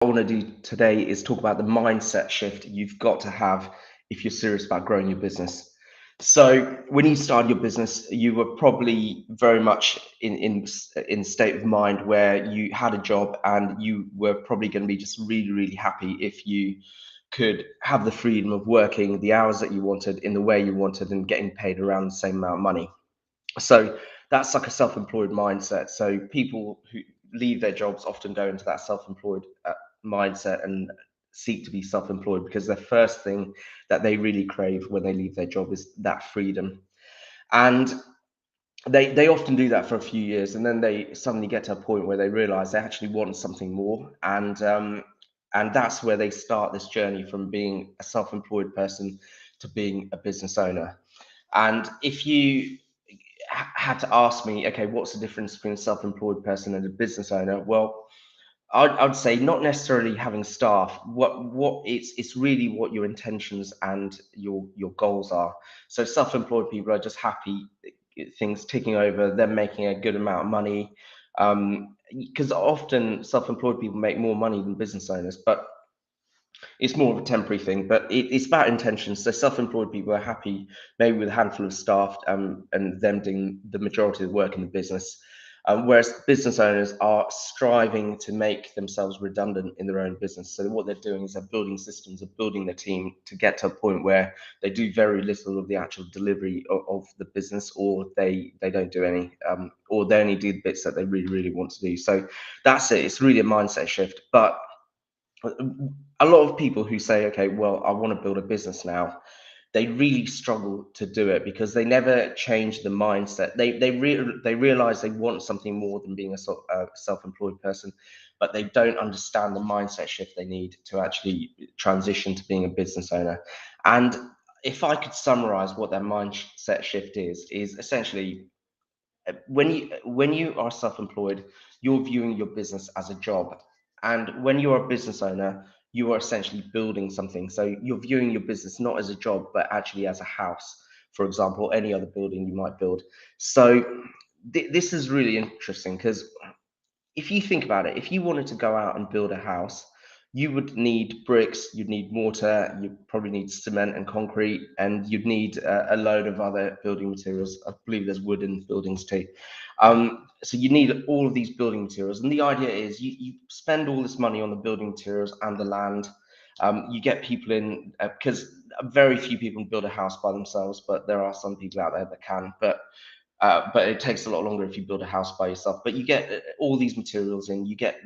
I want to do today is talk about the mindset shift you've got to have if you're serious about growing your business. So when you started your business, you were probably very much in state of mind where you had a job and you were probably going to be just really happy if you could have the freedom of working the hours that you wanted in the way you wanted and getting paid around the same amount of money. So that's like a self-employed mindset. So people who leave their jobs often go into that self-employed mindset and seek to be self-employed because the first thing that they really crave when they leave their job is that freedom. And they often do that for a few years, and then they suddenly get to a point where they realize they actually want something more. And that's where they start this journey from being a self-employed person to being a business owner. And if you had to ask me, okay, what's the difference between a self-employed person and a business owner? Well, I'd say not necessarily having staff. What it's really what your intentions and your goals are. So self-employed people are just happy, things ticking over, them making a good amount of money. Because often self-employed people make more money than business owners, but it's more of a temporary thing, but it's about intentions. So self-employed people are happy maybe with a handful of staff, and them doing the majority of the work in the business. Whereas business owners are striving to make themselves redundant in their own business. So what they're doing is they're building systems, they're building their team to get to a point where they do very little of the actual delivery of the business, or they don't do any, or they only do the bits that they really want to do. So that's it. It's really a mindset shift. But a lot of people who say, okay, well, I want to build a business now, they really struggle to do it because they never change the mindset. They realize they want something more than being a self-employed person, but they don't understand the mindset shift they need to actually transition to being a business owner. And if I could summarize what that mindset shift is essentially when you are self-employed, you're viewing your business as a job, and when you're a business owner, you are essentially building something. So you're viewing your business not as a job, but actually as a house, for example, any other building you might build. So this is really interesting because if you think about it, if you wanted to go out and build a house, you would need bricks, you'd need mortar, you'd probably need cement and concrete, and you'd need a load of other building materials. I believe there's wood in buildings too. So you need all of these building materials. And the idea is you spend all this money on the building materials and the land. You get people in, because very few people can build a house by themselves, but there are some people out there that can. But it takes a lot longer if you build a house by yourself. But you get all these materials in, you get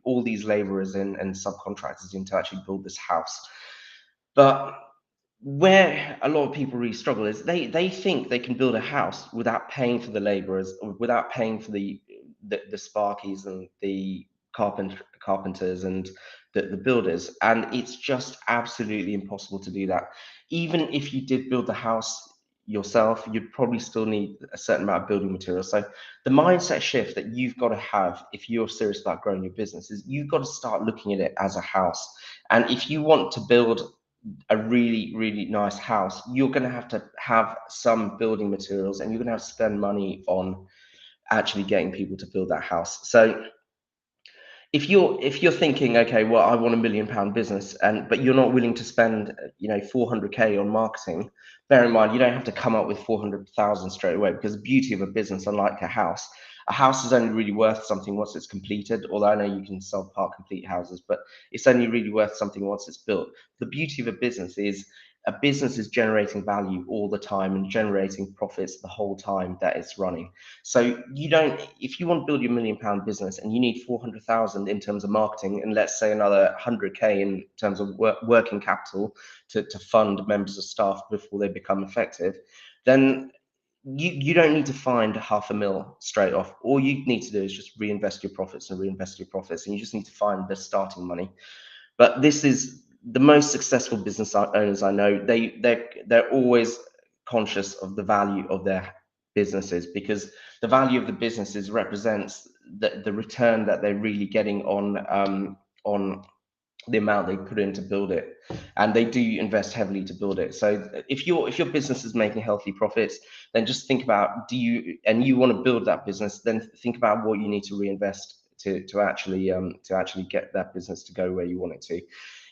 all these laborers in and subcontractors in to actually build this house. But where a lot of people really struggle is they think they can build a house without paying for the laborers, or without paying for the sparkies and the carpenters and the builders, and it's just absolutely impossible to do that. Even if you did build the house yourself, you'd probably still need a certain amount of building materials. So the mindset shift that you've got to have if you're serious about growing your business is you've got to start looking at it as a house. And if you want to build a really nice house, you're going to have some building materials, and you're going to have to spend money on actually getting people to build that house. So if you're thinking, okay, well, I want £1 million business, and but you're not willing to spend 400k on marketing, bear in mind you don't have to come up with 400,000 straight away, because the beauty of a business, unlike a house is only really worth something once it's completed. Although I know you can sell part complete houses, but it's only really worth something once it's built. The beauty of a business is generating value all the time and generating profits the whole time that it's running. So you don't, if you want to build your £1 million business and you need 400,000 in terms of marketing, and let's say another 100k in terms of working capital to fund members of staff before they become effective, then you don't need to find £500,000 straight off. All you need to do is just reinvest your profits and reinvest your profits, and you just need to find the starting money. But this is the most successful business owners I know. They're always conscious of the value of their businesses, because the value of the businesses represents the return that they're really getting on the amount they put in to build it, and they do invest heavily to build it. So if your business is making healthy profits, then just think about, do you, and you want to build that business, then think about what you need to reinvest to actually get that business to go where you want it to.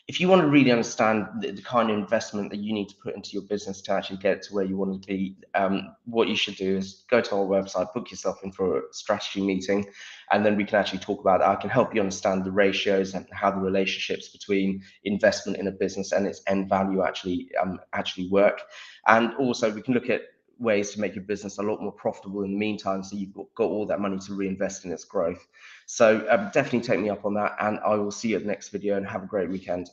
If you want to really understand the kind of investment that you need to put into your business to actually get to where you want to be, what you should do is go to our website, book yourself in for a strategy meeting, and then we can actually talk about it. I can help you understand the ratios and how the relationships between investment in a business and its end value actually work. And also we can look at ways to make your business a lot more profitable in the meantime, so you've got all that money to reinvest in its growth. So definitely take me up on that, and I will see you at the next video, and have a great weekend.